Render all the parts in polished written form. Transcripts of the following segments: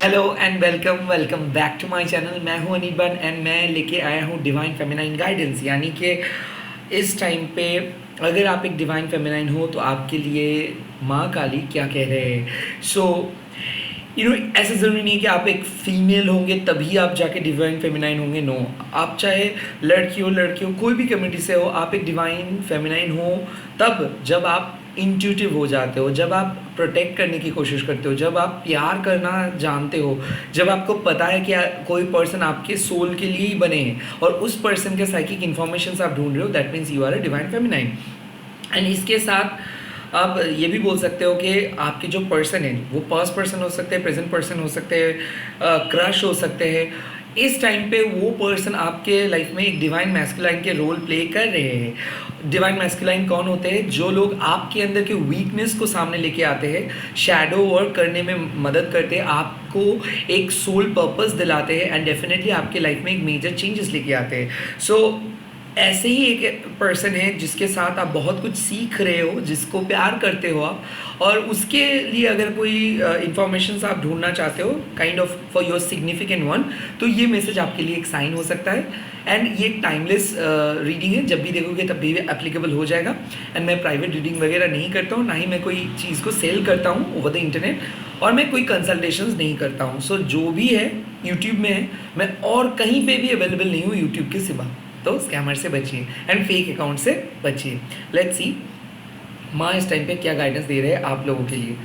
Hello and welcome welcome back to my channel. मैं हूं Anirban and मैं लेके आया हूं डिवाइन फेमिनाइन गाइडेंस। यानी कि इस टाइम पे अगर आप एक डिवाइन फेमिनाइन हो तो आपके लिए माँ काली क्या कह रहे हैं। ऐसा ज़रूरी नहीं है कि आप एक फीमेल होंगे तभी आप जाके डिवाइन फेमिनाइन होंगे। नो, आप चाहे लड़की हो कोई भी कम्युनिटी से हो, आप एक डिवाइन फेमिनाइन हो तब जब आप इंट्यूटिव हो जाते हो, जब आप प्रोटेक्ट करने की कोशिश करते हो, जब आप प्यार करना जानते हो, जब आपको पता है कि कोई पर्सन आपके सोल के लिए ही बने हैं और उस पर्सन के साइकिक इन्फॉर्मेशन आप ढूंढ रहे हो, that means you are a divine feminine. And इसके साथ आप ये भी बोल सकते हो कि आपके जो पर्सन है वो पास्ट पर्सन हो सकते हैं, प्रेजेंट पर्सन हो सकते हैं, क्रश हो सकते हैं। इस टाइम पे वो पर्सन आपके लाइफ में एक डिवाइन मैस्कुलाइन के रोल प्ले कर रहे हैं। डिवाइन मैस्कुलाइन कौन होते हैं? जो लोग आपके अंदर के वीकनेस को सामने लेके आते हैं, शैडो वर्क करने में मदद करते हैं, आपको एक सोल पर्पस दिलाते हैं एंड डेफिनेटली आपके लाइफ में एक मेजर चेंजेस लेके आते हैं। ऐसे ही एक पर्सन है जिसके साथ आप बहुत कुछ सीख रहे हो, जिसको प्यार करते हो आप, और उसके लिए अगर कोई इंफॉर्मेशन आप ढूंढना चाहते हो kind of for your significant one, तो ये मैसेज आपके लिए एक साइन हो सकता है। एंड ये एक टाइमलेस रीडिंग है, जब भी देखोगे तब भी एप्लीकेबल हो जाएगा। एंड मैं प्राइवेट रीडिंग वगैरह नहीं करता हूँ, ना ही मैं कोई चीज़ को सेल करता हूँ ओवर द इंटरनेट, और मैं कोई कंसल्टेशंस नहीं करता हूँ। सो जो भी है यूट्यूब में है, मैं और कहीं पे भी अवेलेबल नहीं हूँ यूट्यूब के सिवा। तो स्कैमर से बचिए एंड फेक अकाउंट से बचिए। लेट्स सी माँ इस टाइम पे क्या गाइडेंस दे रहे हैं आप लोगों के लिए।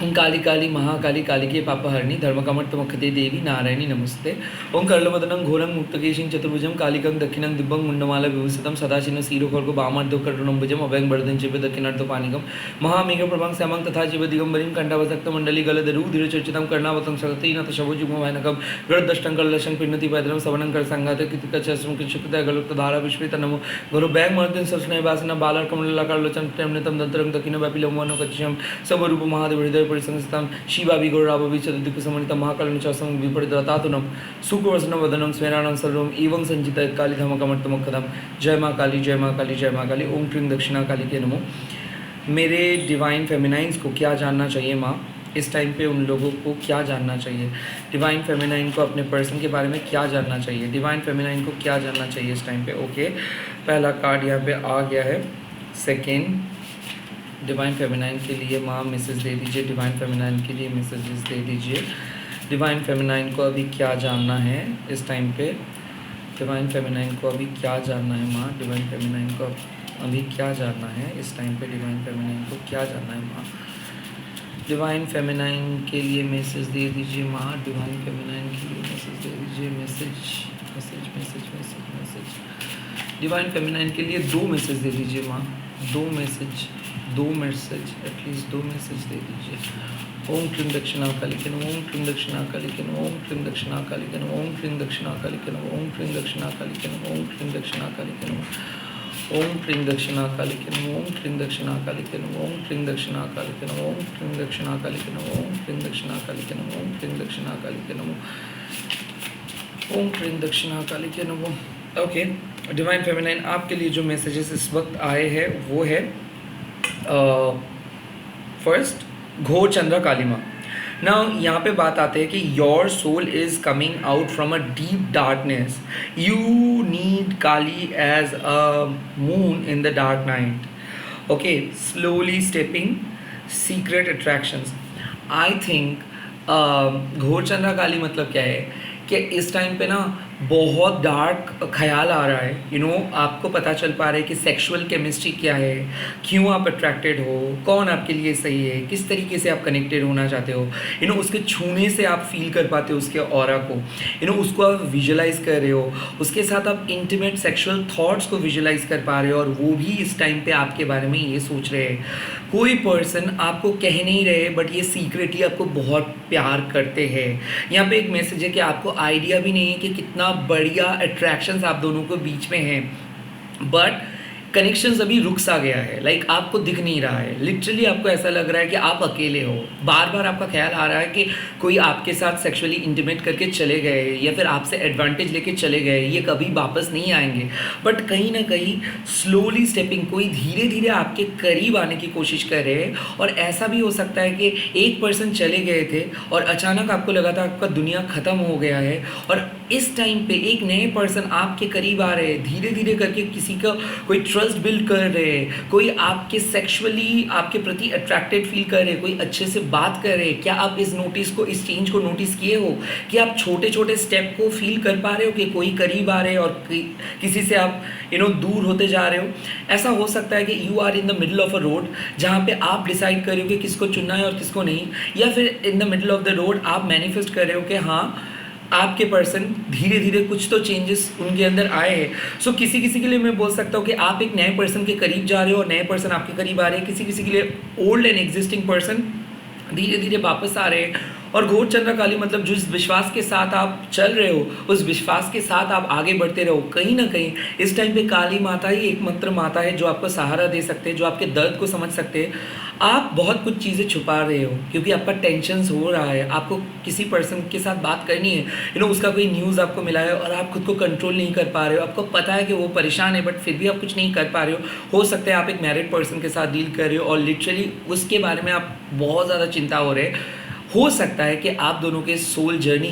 ओं काली काली महाकाली कालिके पापहरणी धर्मकमर्तमुखते देवी नारायणी नमस्ते। ओं कर्लवदनं घोरं मुक्तकेशिं चतुर्भुजं कालिकं दक्षिणं दिव्यं मुण्डमाला विभूषितं सदाशिवं शिरोखर्गो वामार्धो कर्णम्बुजं अभयं वरदं चिपे दक्षिणार्थपाणिकं महामेघप्रभं श्यामं तथा चिव दिगम्बरीं कण्ठावसक्तमण्डली गलदरुधिरचर्चितं कर्णावतं शक्तिनत शवोजुगमभयानकं गरुडदष्टं कलशं पिन्नति पैदलं सवनं करसंघाते कृतिकचस्मं कृच्छुकतया गलुक्तधारा विश्वेत नमो गुरु बैगमर्दिं सस्नयवासनं बालर्कमललाकारलोचनं प्रेमनितं दन्तरं दक्षिणव्यापिलमोनकचिषं सबरूप महादेव हृदय परिसंस्थितं शिवाभि गौराभि चतुर्दिक्समन्वितं महाकालनिचासं विपरीततातुनं सुखवसनं वदनं स्मेराणं सर्वं एवं संचित कालीधमकमर्तमुखदं। जय माँ काली, जय माँ काली, जय माँ काली। ओम क्रीं दक्षिणा काली के नमो। मेरे डिवाइन फेमिनाइंस को क्या जानना चाहिए माँ? इस टाइम पे उन लोगों को क्या जानना चाहिए? डिवाइन फेमिनाइन को अपने पर्सन के बारे में क्या जानना चाहिए? डिवाइन फेमिनाइन को क्या जानना चाहिए इस टाइम पे? ओके, पहला कार्ड यहाँ पे आ गया है। सेकेंड, डिवाइन फेमिनाइन के लिए माँ मैसेज दे दीजिए, डिवाइन फेमिनाइन के लिए मैसेजेस दे दीजिए। डिवाइन फेमिनाइन को अभी क्या जानना है इस टाइम पे? डिवाइन फेमिनाइन को अभी क्या जानना है माँ? डिवाइन फेमिनाइन को अभी क्या जानना है इस टाइम पे? डिवाइन फेमिनाइन को क्या जानना है माँ? डिवाइन फेमिनाइन के लिए मैसेज दे दीजिए माँ। डिवाइन फेमिनाइन के लिए मैसेज दे दीजिए। Message message message message message divine feminine के लिए 2 मैसेज दे दीजिए माँ। 2 मैसेज एटलीस्ट 2 मैसेज दे दीजिए। ओम क्रीं दक्षिणा काली के नमः। ओम क्रीं दक्षिणा काली के नमः। ओम क्रीं दक्षिणा काली के नमः। ओम क्रीं दक्षिणा काली के नमः। ओम क्रीं दक्षिणा काली के नमः। ओम क्रीं दक्षिणा काली के नमः। ओम क्रीं दक्षिणा काली के नमः। ओम क्रीं दक्षिणा काली के नमः। ओम क्रीं दक्षिणा काली के नमः। ओम क्रीं दक्षिणा काली के नमः। ओम क्रीं दक्षिणा काली के नमः। ओम क्रीं दक्षिणा काली के नमः। ओम क्रीं दक्षिणा काली के नमः। ओके, डिवाइन फेमिनाइन आपके लिए जो मैसेजेस इस वक्त आए हैं वो है फर्स्ट, घोर चंद्र कालीमा। नाउ यहाँ पे बात आते हैं कि your soul is coming out from a deep darkness. You need Kali as a moon in the dark night. Okay, slowly stepping secret attractions. I think Ghor Chandra काली मतलब क्या है कि इस टाइम पे ना बहुत डार्क ख्याल आ रहा है। आपको पता चल पा रहा है कि सेक्सुअल केमिस्ट्री क्या है, क्यों आप अट्रैक्टेड हो, कौन आपके लिए सही है, किस तरीके से आप कनेक्टेड होना चाहते हो। उसके छूने से आप फील कर पाते हो उसके ऑरा को। उसको आप विजुलाइज कर रहे हो, उसके साथ आप इंटीमेट सेक्सुअल थॉट्स को विजुलाइज कर पा रहे हो, और वो भी इस टाइम पे आपके बारे में ये सोच रहे हैं। कोई पर्सन आपको कह नहीं रहे बट ये सीक्रेटली आपको बहुत प्यार करते हैं। यहाँ पे एक मैसेज है कि आपको आइडिया भी नहीं है कि कितना बढ़िया अट्रैक्शंस आप दोनों को बीच में हैं, बट कनेक्शंस अभी रुक सा गया है, लाइक आपको दिख नहीं रहा है, लिटरली आपको ऐसा लग रहा है कि आप अकेले हो, बार बार आपका ख्याल आ रहा है कि कोई आपके साथ सेक्सुअली इंटीमेट करके चले गए या फिर आपसे एडवांटेज लेके चले गए, ये कभी वापस नहीं आएंगे। बट कहीं ना कहीं स्लोली स्टेपिंग, कोई धीरे धीरे आपके करीब आने की कोशिश कर रहे हैं। और ऐसा भी हो सकता है कि एक पर्सन चले गए थे और अचानक आपको लगा था आपका दुनिया ख़त्म हो गया है, और इस टाइम पे एक नए पर्सन आपके करीब आ रहे हैं, धीरे धीरे करके किसी का कोई ट्रस्ट बिल्ड कर रहे हैं, कोई आपके सेक्सुअली आपके प्रति अट्रैक्टेड फील कर रहे हैं, कोई अच्छे से बात कर रहे हैं। क्या आप इस नोटिस को, इस चेंज को नोटिस किए हो कि आप छोटे छोटे स्टेप को फील कर पा रहे हो कि कोई करीब आ रहे हैं और किसी से आप दूर होते जा रहे हो। ऐसा हो सकता है कि you are in the middle of a road, जहाँ पे आप डिसाइड कर रहे हो कि किसको चुनना है और किसको नहीं, या फिर इन the middle of the road आप मैनिफेस्ट कर रहे हो कि हाँ आपके पर्सन धीरे धीरे कुछ तो चेंजेस उनके अंदर आए हैं। सो किसी किसी के लिए मैं बोल सकता हूँ कि आप एक नए पर्सन के करीब जा रहे हो और नए पर्सन आपके करीब आ रहे हैं। किसी किसी के लिए ओल्ड एंड एग्जिस्टिंग पर्सन धीरे धीरे वापस आ रहे हैं। और घोर चंद्रकाली मतलब जिस विश्वास के साथ आप चल रहे हो, उस विश्वास के साथ आप आगे बढ़ते रहो। कहीं ना कहीं इस टाइम पे काली माता ही एकमात्र माता है जो आपको सहारा दे सकते हैं, जो आपके दर्द को समझ सकते हैं। आप बहुत कुछ चीज़ें छुपा रहे हो क्योंकि आपका टेंशन्स हो रहा है, आपको किसी पर्सन के साथ बात करनी है, उसका कोई न्यूज़ आपको मिला है और आप खुद को कंट्रोल नहीं कर पा रहे हो। आपको पता है कि वो परेशान है बट फिर भी आप कुछ नहीं कर पा रहे हो सकता है आप एक मैरिड पर्सन के साथ डील कर रहे हो और लिटरली उसके बारे में आप बहुत ज़्यादा चिंता हो रहे हैं। हो सकता है कि आप दोनों के सोल जर्नी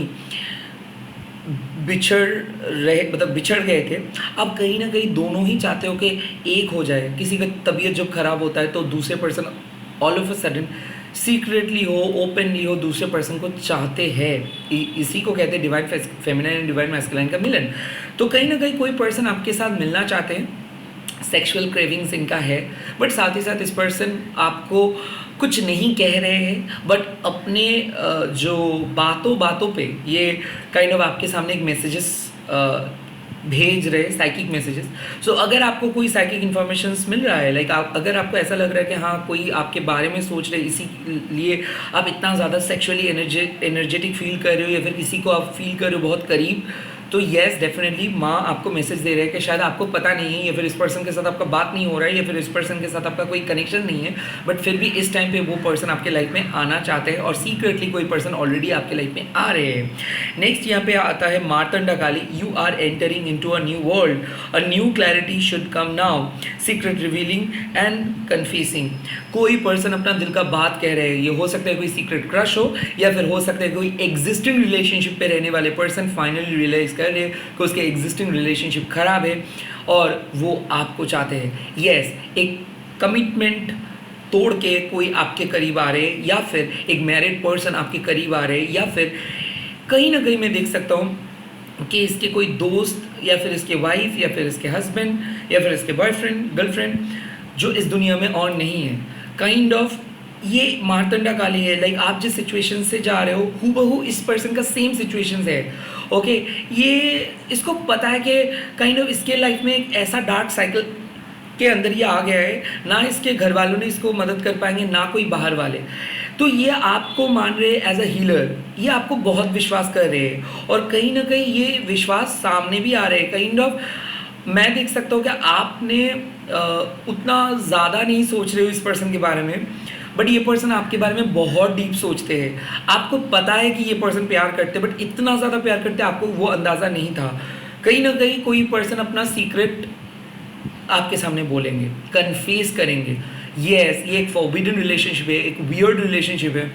बिछड़ गए थे। अब कहीं ना कहीं दोनों ही चाहते हो कि एक हो जाए। किसी का तबीयत जब खराब होता है तो दूसरे person all of a sudden secretly हो, ओपनली हो, दूसरे पर्सन को चाहते हैं। इसी को कहते हैं divine feminine and divine masculine का मिलन। तो कहीं ना कहीं कोई पर्सन आपके साथ मिलना चाहते हैं, सेक्सुअल क्रेविंग्स इनका है, बट साथ ही साथ इस पर्सन आपको कुछ नहीं कह रहे हैं बट अपने जो बातों पे ये काइंड ऑफ आपके सामने एक मैसेजेस भेज रहे, साइकिक मैसेजेस। सो अगर आपको कोई साइकिक इन्फॉर्मेशंस मिल रहा है, लाइक अगर आपको ऐसा लग रहा है कि हाँ कोई आपके बारे में सोच रहे, इसी लिए आप इतना ज़्यादा सेक्सुअली एनर्जेटिक फील कर रहे हो या फिर किसी को आप फील कर रहे हो बहुत करीब, तो येस डेफिनेटली माँ आपको मैसेज दे रहे हैं कि शायद आपको पता नहीं है या फिर इस पर्सन के साथ आपका बात नहीं हो रहा है या फिर इस पर्सन के साथ आपका कोई कनेक्शन नहीं है, बट फिर भी इस टाइम पे वो पर्सन आपके लाइफ में आना चाहते हैं और सीक्रेटली कोई पर्सन ऑलरेडी आपके लाइफ में आ रहे हैं। नेक्स्ट यहाँ पे आता है Martanda Kali. You are entering into a new world, a new clarity should come now, secret revealing and confessing. कोई पर्सन अपना दिल का बात कह रहे हैं। ये हो सकता है कोई सीक्रेट क्रश हो या फिर हो सकता है कोई एग्जिस्टिंग रिलेशनशिप पे रहने वाले पर्सन फाइनली रियलाइज कर रहे हैं कि उसके एग्जिस्टिंग रिलेशनशिप खराब है और वो आपको चाहते हैं। यस, एक कमिटमेंट तोड़ के कोई आपके करीब आ रहे हैं या फिर एक मैरिड पर्सन आपके करीब आ रहे हैं या फिर कहीं ना कहीं मैं देख सकता हूँ कि इसके कोई दोस्त या फिर इसके वाइफ या फिर इसके हस्बैंड या फिर इसके बॉयफ्रेंड गर्लफ्रेंड जो इस दुनिया में और नहीं है। काइंड ऑफ ये मार्तंडा काली है। लाइक आप जिस सिचुएशन से जा रहे हो हूबहू इस पर्सन का सेम सिचुएशन है। ओके, ये इसको पता है कि काइंड ऑफ इसके लाइफ में एक ऐसा डार्क साइकिल के अंदर ये आ गया है, ना इसके घर वालों ने इसको मदद कर पाएंगे ना कोई बाहर वाले। तो ये आपको मान रहे एज अ हीलर, ये आपको बहुत विश्वास कर रहे हैं और कहीं ना कहीं ये विश्वास सामने भी आ रहे हैं। काइंड ऑफ मैं देख सकता हूँ कि आपने उतना ज़्यादा नहीं सोच रहे हो इस पर्सन के बारे में, बट ये पर्सन आपके बारे में बहुत डीप सोचते हैं। आपको पता है कि ये पर्सन प्यार करते हैं बट इतना ज़्यादा प्यार करते आपको वो अंदाज़ा नहीं था। कहीं ना कहीं कोई पर्सन अपना सीक्रेट आपके सामने बोलेंगे, कन्फेस करेंगे। यस, ये एक फॉरबिडन रिलेशनशिप है, एक वियर्ड रिलेशनशिप है।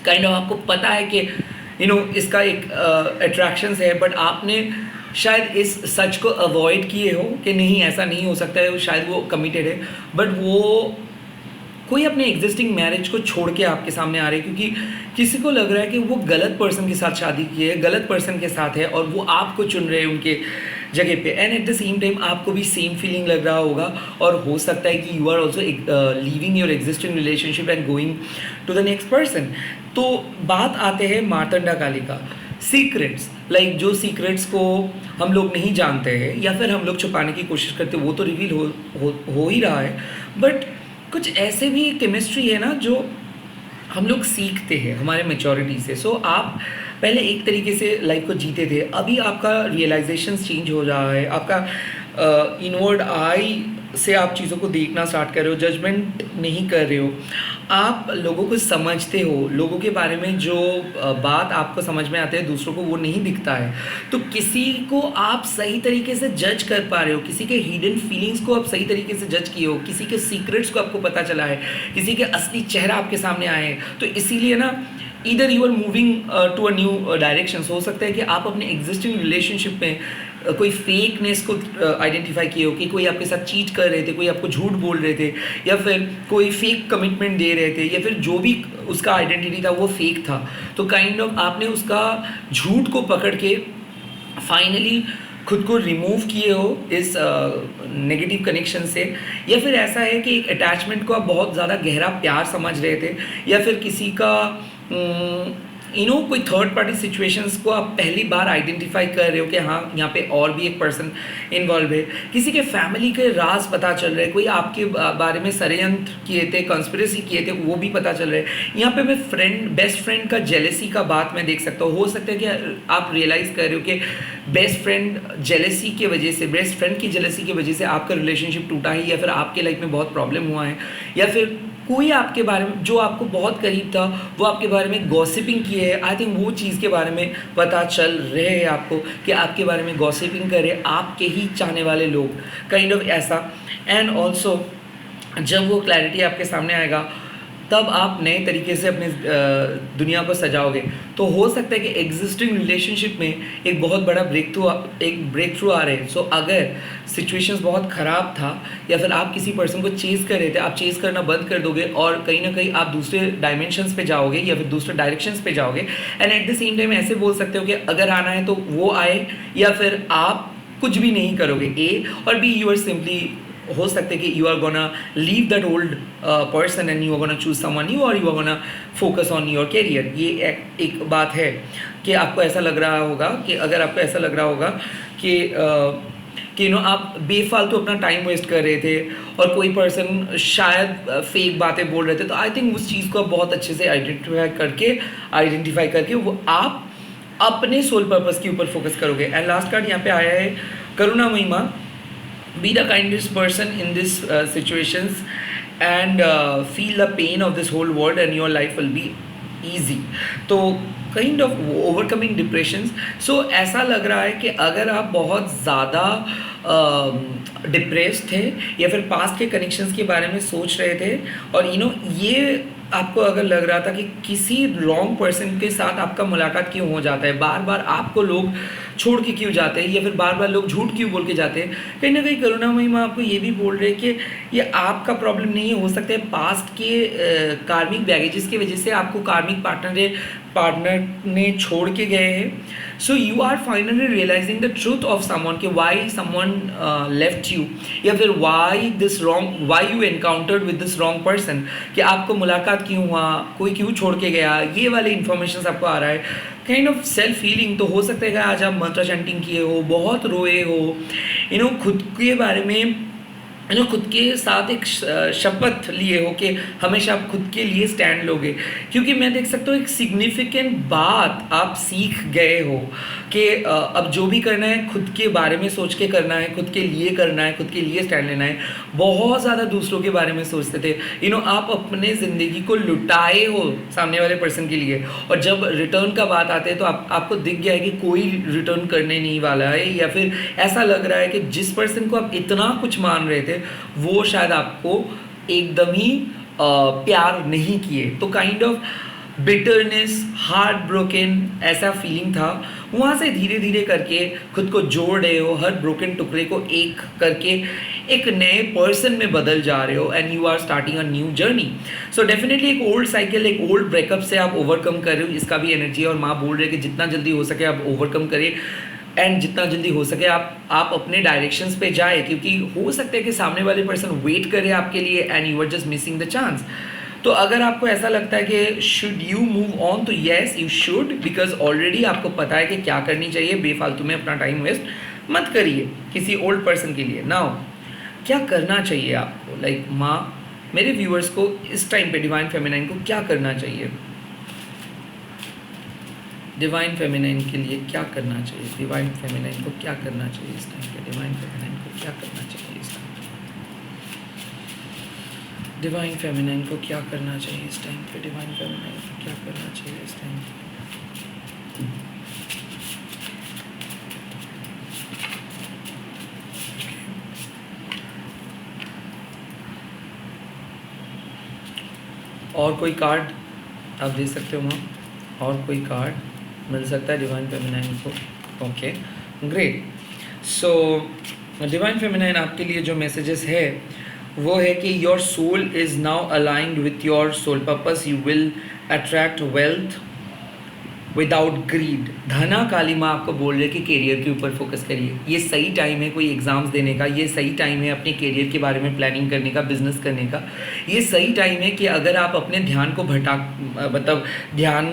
काइंड ऑफ आपको पता है कि इसका एक अट्रैक्शंस है बट आपने शायद इस सच को अवॉइड किए हो कि नहीं ऐसा नहीं हो सकता है, शायद वो कमिटेड है बट वो कोई अपने एग्जिस्टिंग मैरिज को छोड़ के आपके सामने आ रहे हैं क्योंकि किसी को लग रहा है कि वो गलत पर्सन के साथ शादी की है, गलत पर्सन के साथ है और वो आपको चुन रहे हैं उनके जगह पे। And at the same time आपको भी सेम फीलिंग लग रहा होगा और हो सकता है कि you are also leaving your existing relationship and going to the next person. तो बात आते हैं मार्तंडा काली का सीक्रेट्स। लाइक जो सीक्रेट्स को हम लोग नहीं जानते हैं या फिर हम लोग छुपाने की कोशिश करते हैं वो तो रिवील हो ही रहा है, बट कुछ ऐसे भी केमिस्ट्री है ना जो हम लोग सीखते हैं हमारे मैच्योरिटी से। सो आप पहले एक तरीके से लाइफ को जीते थे, अभी आपका रियलाइजेशन चेंज हो रहा है, आपका इनवर्ड आई से आप चीज़ों को देखना स्टार्ट कर रहे हो, जजमेंट नहीं कर रहे हो, आप लोगों को समझते हो, लोगों के बारे में जो बात आपको समझ में आते हैं दूसरों को वो नहीं दिखता है, तो किसी को आप सही तरीके से जज कर पा रहे हो, किसी के हिडन फीलिंग्स को आप सही तरीके से जज किए हो, किसी के सीक्रेट्स को आपको पता चला है, किसी के असली चेहरा आपके सामने आए हैं, तो इसीलिए ना इधर you are moving to a new direction. हो सकता है कि आप अपने एग्जिस्टिंग रिलेशनशिप में कोई फेकनेस को आइडेंटिफाई किए हो कि कोई आपके साथ चीट कर रहे थे, कोई आपको झूठ बोल रहे थे, या फिर कोई फेक कमिटमेंट दे रहे थे, या फिर जो भी उसका आइडेंटिटी था वो फेक था। तो काइंड ऑफ आपने उसका झूठ को पकड़ के फाइनली खुद को रिमूव किए हो इस नेगेटिव कनेक्शन से, या फिर ऐसा है कि एक अटैचमेंट को आप बहुत ज़्यादा गहरा प्यार समझ रहे थे, या फिर किसी का कोई थर्ड पार्टी सिचुएशंस को आप पहली बार आइडेंटिफाई कर रहे हो कि हाँ यहाँ पे और भी एक पर्सन इन्वॉल्व है, किसी के फैमिली के राज पता चल रहे हैं, कोई आपके बारे में षड्यंत्र किए थे, कॉन्स्पिरेसी किए थे, वो भी पता चल रहे हैं। यहाँ पे मैं बेस्ट फ्रेंड का जेलेसी का बात मैं देख सकता हूँ। हो सकता है कि आप रियलाइज़ कर रहे हो कि बेस्ट फ्रेंड जेलेसी की वजह से, बेस्ट फ्रेंड की जेलेसी की वजह से आपका रिलेशनशिप टूटा है, या फिर आपके लाइफ में बहुत प्रॉब्लम हुआ है, या फिर कोई आपके बारे में जो आपको बहुत करीब था वो आपके बारे में गॉसिपिंग किए है। आई थिंक वो चीज़ के बारे में पता चल रहे हैं आपको कि आपके बारे में गॉसिपिंग कर रहे आपके ही चाहने वाले लोग, काइंड ऑफ ऐसा। एंड ऑल्सो जब वो क्लैरिटी आपके सामने आएगा तब आप नए तरीके से अपने दुनिया को सजाओगे। तो हो सकता है कि एग्जिस्टिंग रिलेशनशिप में एक बहुत बड़ा ब्रेक थ्रू आ रहे हैं। सो अगर सिचुएशंस बहुत ख़राब था, या फिर आप किसी पर्सन को चेज़ कर रहे थे, आप चेज़ करना बंद कर दोगे और कहीं ना कहीं आप दूसरे डायमेंशंस पे जाओगे या फिर दूसरे डायरेक्शंस पे जाओगे। And at the same time ऐसे बोल सकते हो कि अगर आना है तो वो आए, या फिर आप कुछ भी नहीं करोगे। ए और बी, यू आर सिंपली, हो सकता है कि you are gonna leave that old person and you are gonna choose someone new, और you are gonna focus on your career. ये एक बात है कि आपको ऐसा लग रहा होगा कि अगर आपको ऐसा लग रहा होगा कि आप बेफालतू अपना टाइम वेस्ट कर रहे थे और कोई पर्सन शायद फेक बातें बोल रहे थे, तो आई थिंक उस चीज़ को आप बहुत अच्छे से आइडेंटिफाई करके वो आप अपने सोल पर्पस के ऊपर फोकस करोगे। एंड लास्ट कार्ड यहाँ पे आया है करुणा महिमा। Be the kindest person in this situations and feel the pain of this whole world and your life will be easy. तो काइंड ऑफ ओवरकमिंग डिप्रेशंस। सो ऐसा लग रहा है कि अगर आप बहुत ज़्यादा डिप्रेस थे या फिर पास्ट के कनेक्शंस के बारे में सोच रहे थे, और ये आपको अगर लग रहा था कि किसी रॉन्ग पर्सन के साथ आपका मुलाकात क्यों हो जाता है, बार बार आपको लोग छोड़ के क्यों जाते हैं, या फिर बार बार लोग झूठ क्यों बोल के जाते हैं, कहीं ना कहीं करुणा महिमा आपको ये भी बोल रहे हैं कि ये आपका प्रॉब्लम नहीं है। हो सकता है पास्ट के कार्मिक बैगेजेस की वजह से आपको कार्मिक पार्टनर ने छोड़ के गए हैं। So you are finally realizing the truth of someone कि वाई समवन लेफ्ट यू, या फिर why you encountered with this wrong person, कि आपको मुलाकात क्यों हुआ, कोई क्यों छोड़ के गया, ये वाले इन्फॉर्मेशन आपको आ रहा है। Kind of self healing. तो हो सकता है कि आज आप मंत्र चैंटिंग किए हो, बहुत रोए हो, खुद के बारे में खुद के साथ एक शपथ लिए हो कि हमेशा आप खुद के लिए स्टैंड लोगे, क्योंकि मैं देख सकता हूँ एक सिग्निफिकेंट बात आप सीख गए हो कि अब जो भी करना है खुद के बारे में सोच के करना है, खुद के लिए करना है, खुद के लिए स्टैंड लेना है। बहुत ज़्यादा दूसरों के बारे में सोचते थे, आप अपने ज़िंदगी को लुटाए हो सामने वाले पर्सन के लिए, और जब रिटर्न का बात आते हैं तो आपको दिख गया है कि कोई रिटर्न करने नहीं वाला है, या फिर ऐसा लग रहा है कि जिस पर्सन को आप इतना कुछ मान रहे थे वो शायद आपको एकदम ही प्यार नहीं किए। तो kind of bitterness, heart broken ऐसा फीलिंग था। वहाँ से धीरे धीरे करके खुद को जोड़ रहे हो, हर ब्रोकन टुकड़े को एक करके एक नए पर्सन में बदल जा रहे हो, and you are starting a new journey. So definitely एक ओल्ड साइकिल, एक ओल्ड ब्रेकअप से आप ओवरकम कर रहे हो, इसका भी एनर्जी है। और माँ बोल रहे हैं कि जितना जल्दी हो सके आप ओवरकम करें, एंड जितना जल्दी हो सके आप अपने डायरेक्शंस पे जाए, क्योंकि हो सकता है कि सामने वाले पर्सन वेट करे आपके लिए and you are just missing the chance. तो अगर आपको ऐसा लगता है कि शुड यू मूव ऑन, तो yes you should, because already आपको पता है कि क्या करनी चाहिए। बेफालतू में अपना टाइम वेस्ट मत करिए किसी ओल्ड पर्सन के लिए। नाउ क्या करना चाहिए आपको, लाइक माँ मेरे व्यूअर्स को इस टाइम पे डिवाइन फेमिनाइन को क्या करना चाहिए, डिवाइन फेमिनाइन के लिए क्या करना चाहिए, डिवाइन फेमिनाइन को क्या करना चाहिए इस टाइम पे, डिवाइन फेमिनाइन को क्या करना चाहिए इस टाइम पे। डिवाइन फेमिनाइन को क्या करना चाहिए इस टाइम पे? डिवाइन फेमिनाइन को क्या करना चाहिए इस टाइम पे? और कोई कार्ड आप दे सकते हो वहाँ? और कोई कार्ड मिल सकता है डिवाइन फेमिनाइन को? Okay, great. So divine feminine आपके लिए जो मैसेजेस है वो है कि your soul is now aligned with your soul purpose, you will attract wealth without greed. Dhana Kali माँ आपको बोल रहे कि करियर के ऊपर फोकस करिए। ये सही टाइम है कोई एग्ज़ाम्स देने का, ये सही टाइम है अपने करियर के बारे में प्लानिंग करने का, बिजनेस करने का। ये सही टाइम है कि अगर आप अपने ध्यान को मतलब ध्यान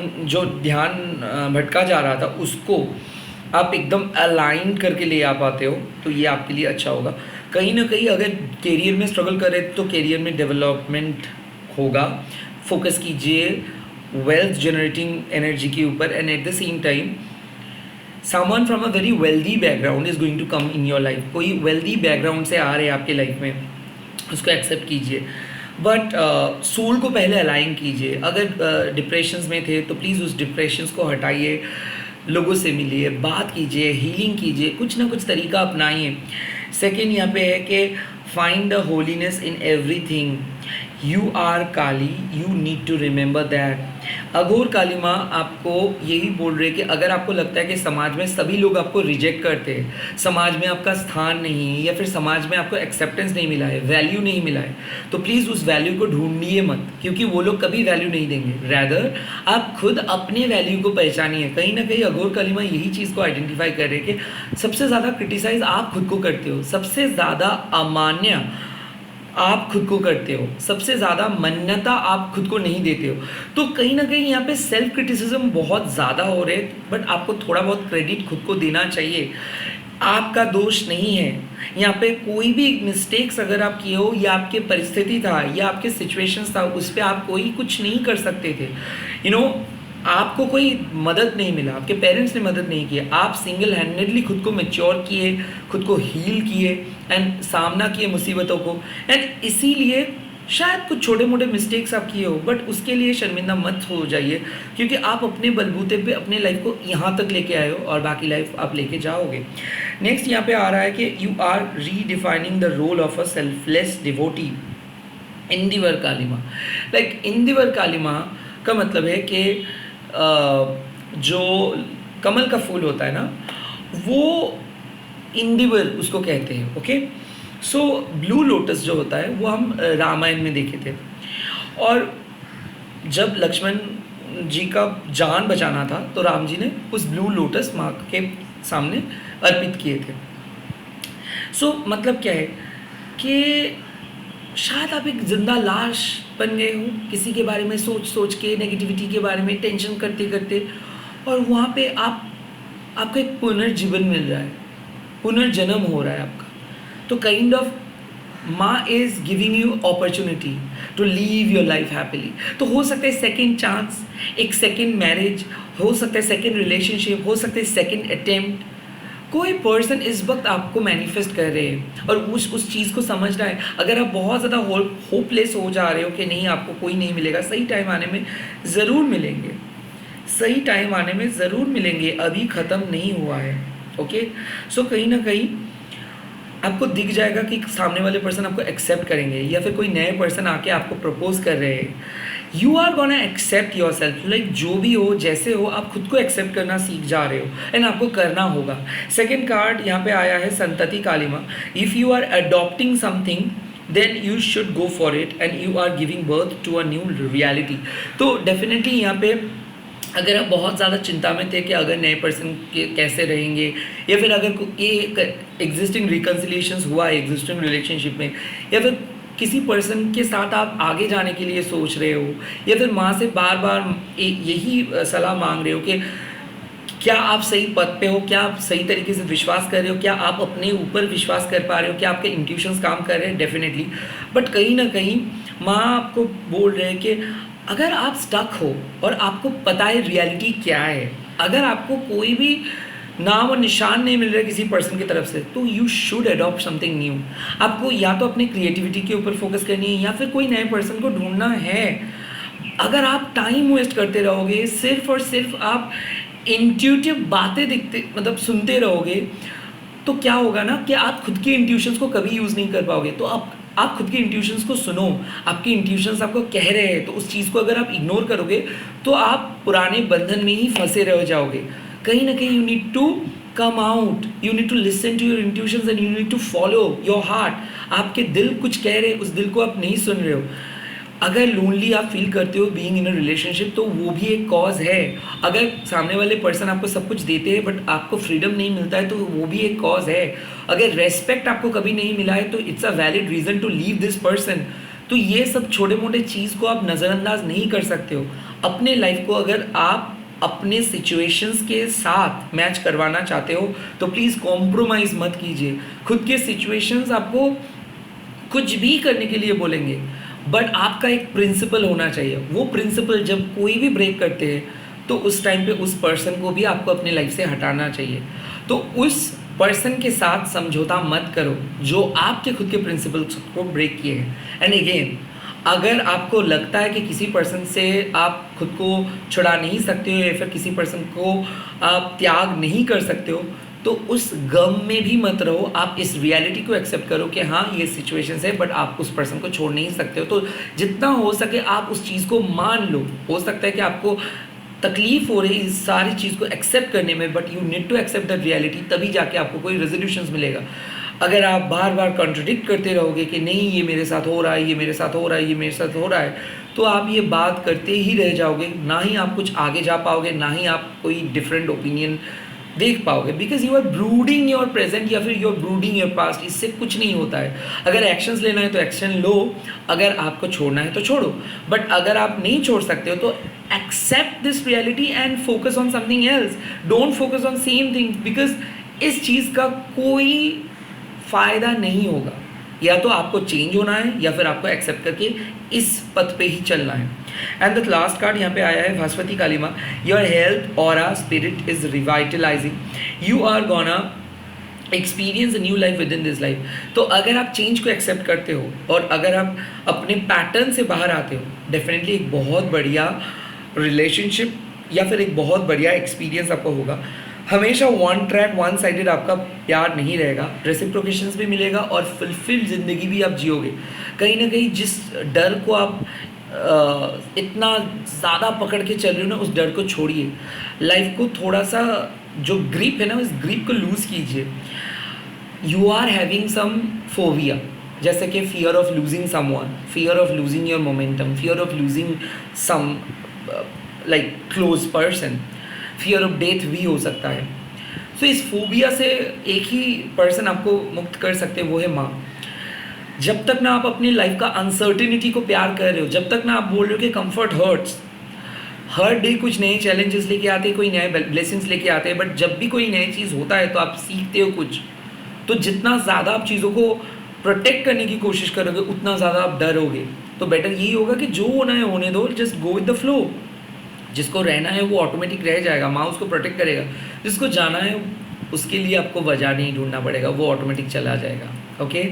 भटका जा रहा था उसको आप एकदम अलाइन करके ले आ पाते हो, तो ये आपके लिए अच्छा होगा। कहीं ना कहीं अगर करियर में स्ट्रगल करें तो करियर में डेवलपमेंट होगा। फोकस कीजिए वेल्थ जनरेटिंग एनर्जी के ऊपर, and at the same time someone from a very wealthy background is going to come in your life. कोई वेल्दी बैकग्राउंड से आ रहे हैं आपके लाइफ में, उसको एक्सेप्ट कीजिए, बट सोल को पहले अलाइन कीजिए। अगर डिप्रेशंस में थे तो प्लीज़ उस डिप्रेशंस को हटाइए, लोगों से मिलिए, बात कीजिए, हीलिंग कीजिए, कुछ ना कुछ तरीका अपनाइए। सेकेंड यहाँ पे है कि find the holiness in everything. You are Kali, you need to remember that. Aghor Kali माँ आपको यही बोल रहे कि अगर आपको लगता है कि समाज में सभी लोग आपको रिजेक्ट करते हैं, समाज में आपका स्थान नहीं है, या फिर समाज में आपको एक्सेप्टेंस नहीं मिला है, वैल्यू नहीं मिला है, तो प्लीज़ उस वैल्यू को ढूंढिए मत, क्योंकि वो लोग कभी वैल्यू नहीं देंगे। रैदर आप खुद अपने वैल्यू को पहचानिए। कहीं ना कहीं अघोर काली माँ यही चीज़ को आइडेंटिफाई कर रहे कि सबसे ज़्यादा क्रिटिसाइज आप खुद को करते हो, सबसे ज़्यादा अमान्य आप खुद को करते हो, सबसे ज़्यादा मान्यता आप खुद को नहीं देते हो। तो कहीं ना कहीं यहाँ पे सेल्फ क्रिटिसिज्म बहुत ज़्यादा हो रहे, बट आपको थोड़ा बहुत क्रेडिट खुद को देना चाहिए। आपका दोष नहीं है यहाँ पे। कोई भी मिस्टेक्स अगर आप किए हो, या आपके परिस्थिति था या आपके सिचुएशंस था, उस पर आप कोई कुछ नहीं कर सकते थे। आपको कोई मदद नहीं मिला, आपके पेरेंट्स ने मदद नहीं किया, आप सिंगल हैंडेडली खुद को मैच्योर किए, खुद को हील किए एंड सामना किए मुसीबतों को। एंड इसीलिए शायद कुछ छोटे मोटे मिस्टेक्स आप किए हो, बट उसके लिए शर्मिंदा मत हो जाइए, क्योंकि आप अपने बलबूते पे अपने लाइफ को यहाँ तक लेके आए हो और बाकी लाइफ आप लेके जाओगे। नेक्स्ट यहाँ पे आ रहा है कि you are redefining the role of a selfless devotee. Indivar Kalima, like Indivar Kalima का मतलब है कि जो कमल का फूल होता है ना, वो इंदिवर उसको कहते हैं। ओके, सो ब्लू लोटस जो होता है वो हम रामायण में देखे थे, और जब लक्ष्मण जी का जान बचाना था तो राम जी ने उस ब्लू लोटस माँ के सामने अर्पित किए थे। सो मतलब क्या है कि शायद आप एक जिंदा लाश बन गए हो, किसी के बारे में सोच सोच के, नेगेटिविटी के बारे में टेंशन करते करते, और वहाँ पे आपको एक पुनर्जीवन मिल रहा है, पुनर्जन्म हो रहा है आपका। तो काइंड ऑफ माँ is giving you opportunity to live your life happily. तो हो सकता है सेकेंड चांस, एक सेकेंड मैरिज, हो सकता है सेकेंड रिलेशनशिप, हो सकता है सेकेंड अटेम्प्ट। कोई पर्सन इस वक्त आपको मैनिफेस्ट कर रहे हैं और उस चीज़ को समझ रहा है। अगर आप बहुत ज़्यादा होपलेस हो जा रहे हो कि नहीं आपको कोई नहीं मिलेगा, सही टाइम आने में ज़रूर मिलेंगे, सही टाइम आने में ज़रूर मिलेंगे, अभी ख़त्म नहीं हुआ है। ओके, सो कहीं ना कहीं आपको दिख जाएगा कि सामने वाले पर्सन आपको एक्सेप्ट करेंगे, या फिर कोई नए पर्सन आके आपको प्रपोज कर रहे हैं। You are gonna accept yourself, like जो भी हो जैसे हो, आप खुद को एक्सेप्ट करना सीख जा रहे हो, एंड आपको करना होगा। सेकेंड कार्ड यहाँ पे आया है Santati Kalima. If you are adopting something then you should go for it and you are giving birth to a new reality. तो डेफिनेटली यहाँ पे अगर आप बहुत ज़्यादा चिंता में थे कि अगर नए पर्सन के कैसे रहेंगे, या फिर अगर ये एग्जिस्टिंग रिकन्सिलिएशंस हुआ है एग्जिस्टिंग रिलेशनशिप में, या फिर किसी पर्सन के साथ आप आगे जाने के लिए सोच रहे हो, या फिर माँ से बार बार यही सलाह मांग रहे हो कि क्या आप सही पद पे हो, क्या आप सही तरीके से विश्वास कर रहे हो, क्या आप अपने ऊपर विश्वास कर पा रहे हो, क्या आपके इंट्यूशंस काम कर रहे हैं, डेफिनेटली। बट कहीं ना कहीं माँ आपको बोल रहे हैं कि अगर आप स्टक हो और आपको पता है रियलिटी क्या है, अगर आपको कोई भी नाम और निशान नहीं मिल रहा किसी पर्सन की तरफ से, तो you should adopt something new. आपको या तो अपनी क्रिएटिविटी के ऊपर फोकस करनी है या फिर कोई नए पर्सन को ढूंढना है। अगर आप टाइम वेस्ट करते रहोगे, सिर्फ और सिर्फ आप इंट्यूटिव बातें दिखते मतलब सुनते रहोगे, तो क्या होगा ना कि आप खुद के इंट्यूशंस को कभी यूज़ नहीं कर पाओगे। तो आप खुद के इंट्यूशंस को सुनो, आपके इंट्यूशंस आपको कह रहे हैं, तो उस चीज़ को अगर आप इग्नोर करोगे तो आप पुराने बंधन में ही फंसे रह जाओगे। कहीं ना कहीं you need to come out, you need to listen to your intuitions and you need to follow your heart. आपके दिल कुछ कह रहे हैं, उस दिल को आप नहीं सुन रहे हो। अगर लोनली आप फील करते हो बीइंग इन अ रिलेशनशिप, तो वो भी एक कॉज है। अगर सामने वाले पर्सन आपको सब कुछ देते हैं बट आपको फ्रीडम नहीं मिलता है, तो वो भी एक कॉज है। अगर रेस्पेक्ट आपको कभी नहीं मिला है, तो it's a valid reason to leave this person. तो ये सब छोटे मोटे चीज़ को आप नज़रअंदाज नहीं कर सकते हो। अपने लाइफ को अगर आप अपने सिचुएशंस के साथ मैच करवाना चाहते हो, तो प्लीज़ कॉम्प्रोमाइज़ मत कीजिए। खुद के सिचुएशंस आपको कुछ भी करने के लिए बोलेंगे, बट आपका एक प्रिंसिपल होना चाहिए। वो प्रिंसिपल जब कोई भी ब्रेक करते हैं, तो उस टाइम पे उस पर्सन को भी आपको अपनी लाइफ से हटाना चाहिए। तो उस पर्सन के साथ समझौता मत करो जो आपके खुद के प्रिंसिपल्स को ब्रेक किए हैं। एंड अगेन, अगर आपको लगता है कि किसी पर्सन से आप खुद को छुड़ा नहीं सकते हो या फिर किसी पर्सन को आप त्याग नहीं कर सकते हो, तो उस गम में भी मत रहो। आप इस रियलिटी को एक्सेप्ट करो कि हाँ ये सिचुएशंस है, बट आप उस पर्सन को छोड़ नहीं सकते हो। तो जितना हो सके आप उस चीज़ को मान लो। हो सकता है कि आपको तकलीफ हो रही है इस सारी चीज़ को एक्सेप्ट करने में, but you need to accept that reality, तभी जाके आपको कोई रेजोल्यूशंस मिलेगा। अगर आप बार बार कॉन्ट्रडिक्ट करते रहोगे कि नहीं ये मेरे साथ हो रहा है, ये मेरे साथ हो रहा है, ये मेरे साथ हो रहा है, तो आप ये बात करते ही रह जाओगे। ना ही आप कुछ आगे जा पाओगे, ना ही आप कोई डिफरेंट ओपिनियन देख पाओगे, because you are brooding your present या फिर you are brooding your past. इससे कुछ नहीं होता है। अगर एक्शंस लेना है तो एक्शन लो, अगर आपको छोड़ना है तो छोड़ो, बट अगर आप नहीं छोड़ सकते हो तो accept this reality and focus on something else. Don't focus on same thing, because इस चीज़ का कोई फ़ायदा नहीं होगा। या तो आपको चेंज होना है या फिर आपको एक्सेप्ट करके इस पथ पे ही चलना है। एंड द लास्ट कार्ड यहाँ पे आया है भास्वती काली माँ। Your health aura spirit is revitalizing, you are gonna experience a new life within this life. तो अगर आप चेंज को एक्सेप्ट करते हो और अगर आप अपने पैटर्न से बाहर आते हो, डेफिनेटली एक बहुत बढ़िया रिलेशनशिप या फिर एक बहुत बढ़िया एक्सपीरियंस आपको होगा। हमेशा वन ट्रैक वन साइडेड आपका प्यार नहीं रहेगा, रेसिप्रोकेशंस भी मिलेगा और फुलफिल ज़िंदगी भी आप जियोगे। कहीं ना कहीं जिस डर को आप इतना ज़्यादा पकड़ के चल रहे हो ना, उस डर को छोड़िए। लाइफ को थोड़ा सा जो ग्रिप है ना, उस ग्रिप को लूज़ कीजिए। You are having some phobia, जैसे कि fear of losing someone, fear of losing your momentum, fear of losing some like close person, fear of death भी हो सकता है। सो इस फोबिया से एक ही पर्सन आपको मुक्त कर सकते हैं, वो है माँ। जब तक ना आप अपनी लाइफ का अनसर्टिनिटी को प्यार कर रहे हो, जब तक ना आप बोल रहे हो कि कंफर्ट हर्ट्स, हर डे कुछ नए चैलेंजेस लेके आते हैं, कोई नए ब्लेसिंग्स लेके आते हैं, बट जब भी कोई नई चीज़ होता है तो आप सीखते हो कुछ। तो जितना ज़्यादा आप चीज़ों को प्रोटेक्ट करने की कोशिश करोगे, उतना ज़्यादा आप डरोगे। तो बेटर यही होगा कि जो होना है होने दो, just go with the flow. जिसको रहना है वो ऑटोमेटिक रह जाएगा, माँ उसको प्रोटेक्ट करेगा। जिसको जाना है उसके लिए आपको वजह नहीं ढूंढना पड़ेगा, वो ऑटोमेटिक चला जाएगा। ओके,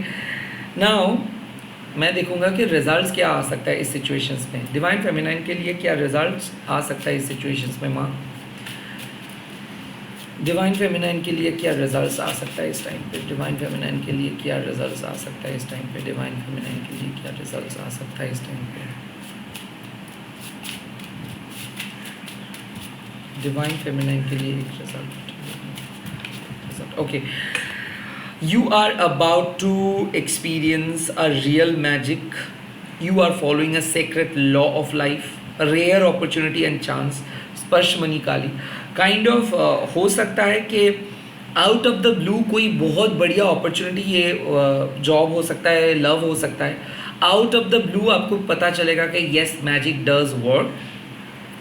नाउ मैं देखूंगा कि रिजल्ट्स क्या आ सकता है इस सिचुएशंस में। डिवाइन फेमिनाइन के लिए क्या रिजल्ट्स आ सकता है इस सिचुएशंस में माँ? डिवाइन फेमिनाइन के लिए क्या रिजल्ट्स आ सकता है इस टाइम पे? डिवाइन फेमिनाइन के लिए क्या रिजल्ट्स आ सकता है इस टाइम पे? डिवाइन फेमिनाइन के लिए क्या रिजल्ट्स आ सकता है इस टाइम पे? डिवाइन फेमिनाइन के लिए एक result. Okay, you are about to experience a real magic. You are following a sacred law of life, a rare opportunity and chance. स्पर्श मनी काली काइंड ऑफ हो सकता है कि आउट ऑफ द ब्लू कोई बहुत बढ़िया opportunity, ये job हो सकता है, लव हो सकता है। आउट ऑफ द ब्लू आपको पता चलेगा कि yes magic does work,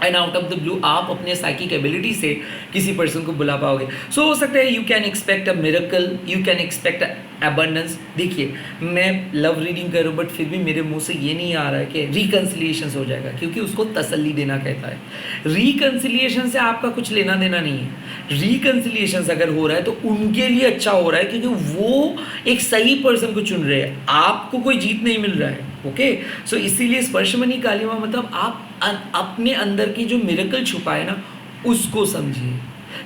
and out of the blue आप अपने साइकिक एबिलिटी से किसी पर्सन को बुला पाओगे। सो हो सकता है you can expect a miracle, you can expect abundance. देखिए, मैं लव रीडिंग कर रहा हूँ बट फिर भी मेरे मुंह से ये नहीं आ रहा है कि रिकन्सिलिएशन हो जाएगा, क्योंकि उसको तसल्ली देना कहता है। रिकन्सिलिएशन से आपका कुछ लेना देना नहीं है। रिकन्सिलिएशंस अगर हो रहा है तो उनके लिए अच्छा हो रहा है, क्योंकि वो एक सही पर्सन को चुन रहे हैं, आपको कोई जीत नहीं मिल रहा है। ओके, सो इसीलिए स्पर्शमणि कालिमा मतलब आप अपने अंदर की जो मिरेकल छुपा है ना, उसको समझिए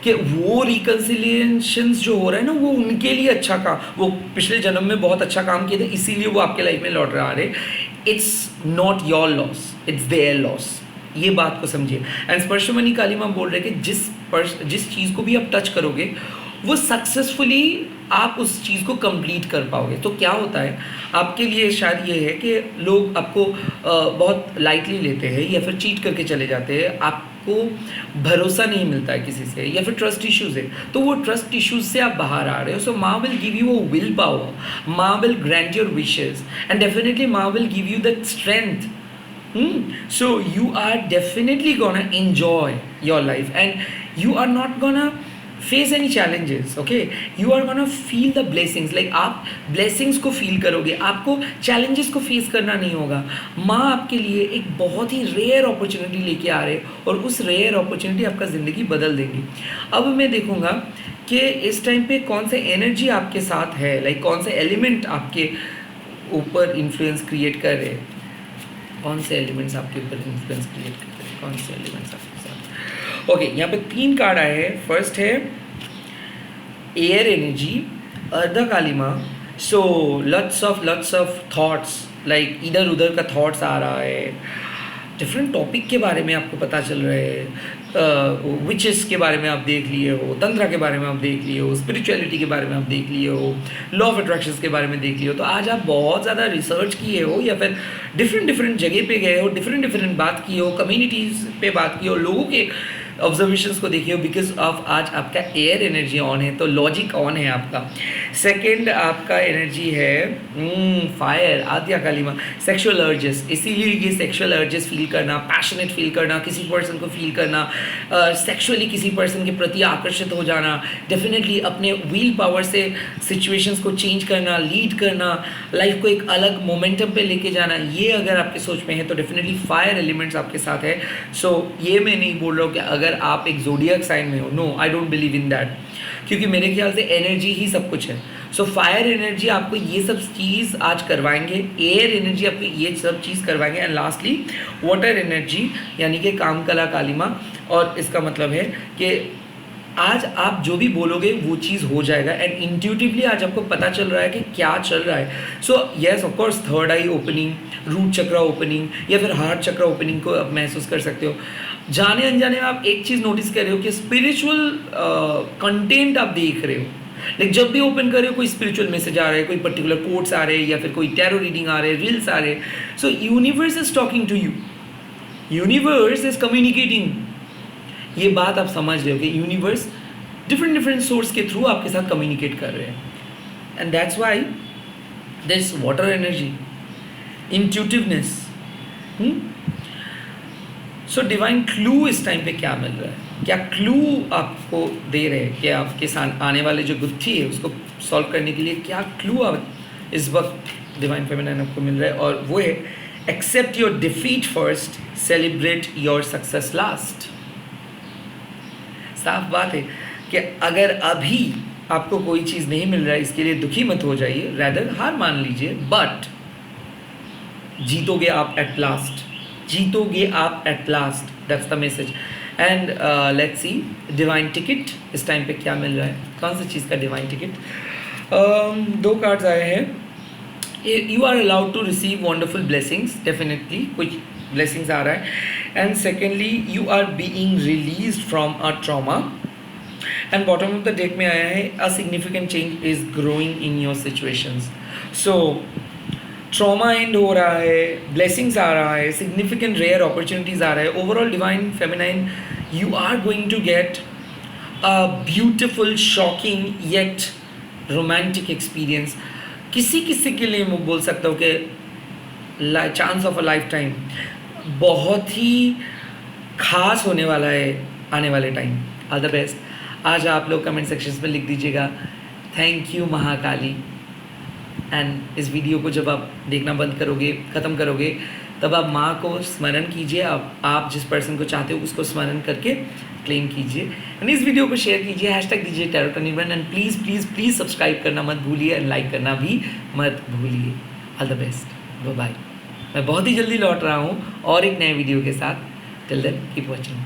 कि वो रिकन्सिलिएशंस जो हो रहा है ना, वो उनके लिए अच्छा काम, वो पिछले जन्म में बहुत अच्छा काम किए थे, इसीलिए वो आपके लाइफ में लौट रहा है। It's not your loss, it's there loss, ये बात को समझिए। एंड स्पर्शमणि कालिमा बोल रहे कि जिस चीज़ को भी आप टच करोगे वो सक्सेसफुली आप उस चीज़ को कंप्लीट कर पाओगे। तो क्या होता है आपके लिए, शायद ये है कि लोग आपको बहुत लाइटली लेते हैं या फिर चीट करके चले जाते हैं, आपको भरोसा नहीं मिलता है किसी से, या फिर ट्रस्ट इश्यूज है, तो वो ट्रस्ट इश्यूज से आप बाहर आ रहे हो। सो माँ will give you a will power, माँ will grant your wishes and definitely माँ will give you that strength. So you are definitely gonna enjoy your life and you are not gonna face any challenges. Okay, you are gonna feel the blessings, like आप blessings को feel करोगे, आपको challenges को face करना नहीं होगा। माँ आपके लिए एक बहुत ही rare opportunity लेके आ रहे हैं और उस rare opportunity आपका ज़िंदगी बदल देंगी। अब मैं देखूँगा कि इस टाइम पे कौन से energy आपके साथ है, like कौन से element आपके ऊपर influence create कर रहे हैं, कौन से एलिमेंट्स आपके ऊपर इन्फ्लुएंस क्रिएट करते हैं, कौन से एलिमेंट्स आपके साथ। ओके, यहाँ पे 3 कार्ड आए हैं। फर्स्ट है एयर एनर्जी, अर्ध कालिमा। सो लट्स ऑफ थॉट्स, लाइक इधर उधर का थॉट्स आ रहा है, डिफरेंट टॉपिक के बारे में आपको पता चल रहा है, विचेस के बारे में आप देख लिए हो, तंत्र के बारे में आप देख लिए हो, स्पिरिचुअलिटी के बारे में आप देख लिए हो, लॉ ऑफ अट्रैक्शंस के बारे में देख लिए हो। तो आज आप बहुत ज़्यादा रिसर्च किए हो या फिर डिफरेंट जगह पे गए हो, डिफरेंट बात की हो, कम्युनिटीज़ पे बात की हो, लोगों के ऑब्जर्वेशंस को देखिए हो, बिकॉज ऑफ आज आपका एयर एनर्जी ऑन है, तो लॉजिक ऑन है आपका। सेकंड आपका एनर्जी है फायर, आद्या कालिमा, सेक्सुअल अर्जेस। इसीलिए ये सेक्सुअल अर्जेस फील करना, पैशनेट फील करना, किसी पर्सन को फील करना, सेक्सुअली किसी पर्सन के प्रति आकर्षित हो जाना, डेफिनेटली अपने व्हील पावर से सिचुएशंस को चेंज करना, लीड करना, लाइफ को एक अलग मोमेंटम पे लेके जाना, ये अगर आपके सोच में है तो डेफिनेटली फायर एलिमेंट्स आपके साथ है। सो ये मैं नहीं बोल रहा हूँ कि अगर आप एक ज़ोडिएक साइन में हो, no, I don't believe in that, क्योंकि मेरे ख्याल से एनर्जी ही सब कुछ है। सो फायर एनर्जी आपको ये सब चीज़ आज करवाएंगे, एयर एनर्जी आपको ये सब चीज़ करवाएंगे, एंड लास्टली वाटर एनर्जी यानी कि कामकला कालिमा। और इसका मतलब है कि आज आप जो भी बोलोगे वो चीज़ हो जाएगा, एंड इंट्यूटिवली आज आपको पता चल रहा है कि क्या चल रहा है। So yes, of course third eye opening, root chakra opening या फिर हार्ट चक्र ओपनिंग को आप महसूस कर सकते हो। जाने अनजाने में आप एक चीज़ नोटिस कर रहे हो कि स्पिरिचुअल कंटेंट आप देख रहे हो, लाइक जब भी ओपन कर रहे हो कोई स्पिरिचुअल मैसेज आ रहा है, कोई पर्टिकुलर कोट्स आ रहे हैं या फिर कोई टैरो रीडिंग आ रहे हैं, रील्स आ रहे हैं। So universe is talking to you, universe is communicating. ये बात आप समझ रहे हो कि यूनिवर्स डिफरेंट सोर्स के थ्रू आपके साथ कम्युनिकेट कर रहे हैं, and that's why this water energy, intuitiveness. So divine clue इस टाइम पे क्या मिल रहा है, क्या क्लू आपको दे रहे हैं कि आपके साथ आने वाले जो गुत्थी है उसको सॉल्व करने के लिए क्या क्लू इस वक्त डिवाइन फेमिनाइन आपको मिल रहा है, और वो है accept your defeat first, celebrate your success last. साफ बात है कि अगर अभी आपको कोई चीज़ नहीं मिल रहा है इसके लिए दुखी मत हो जाइए, रैदर हार मान लीजिए, बट जीतोगे आप एट लास्ट, जीतोगे आप at last, that's the message. And let's see divine ticket इस टाइम पे क्या मिल रहा है, कौन सी चीज़ का डिवाइन टिकट। 2 कार्ड्स आए हैं। You are allowed to receive wonderful blessings, definitely कुछ ब्लेसिंग्स आ रहा है। And secondly you are being release from a trauma. And bottom of the deck में आया है a significant change is growing in your situations. So trauma end हो रहा है, ब्लेसिंग्स आ रहा है, सिग्निफिकेंट रेयर अपॉर्चुनिटीज़ आ रहा है। Overall divine feminine, you are going to get a beautiful, shocking yet romantic experience. किसी किसी के लिए मैं बोल सकता हूँ कि chance of a lifetime, बहुत ही खास होने वाला है आने वाले टाइम। All the best. आज आप लोग कमेंट सेक्शंस में लिख दीजिएगा थैंक यू महाकाली, एंड इस वीडियो को जब आप देखना बंद करोगे, ख़त्म करोगे, तब आप माँ को स्मरण कीजिए, आप जिस पर्सन को चाहते हो उसको स्मरण करके क्लेम कीजिए एंड इस वीडियो को शेयर कीजिए, हैशटैग दीजिए tarot turning and please please please subscribe करना मत भूलिए एंड लाइक करना भी मत भूलिए। All the best, bye bye. मैं बहुत ही जल्दी लौट रहा हूँ और एक नए वीडियो के साथ। Till then keep watching.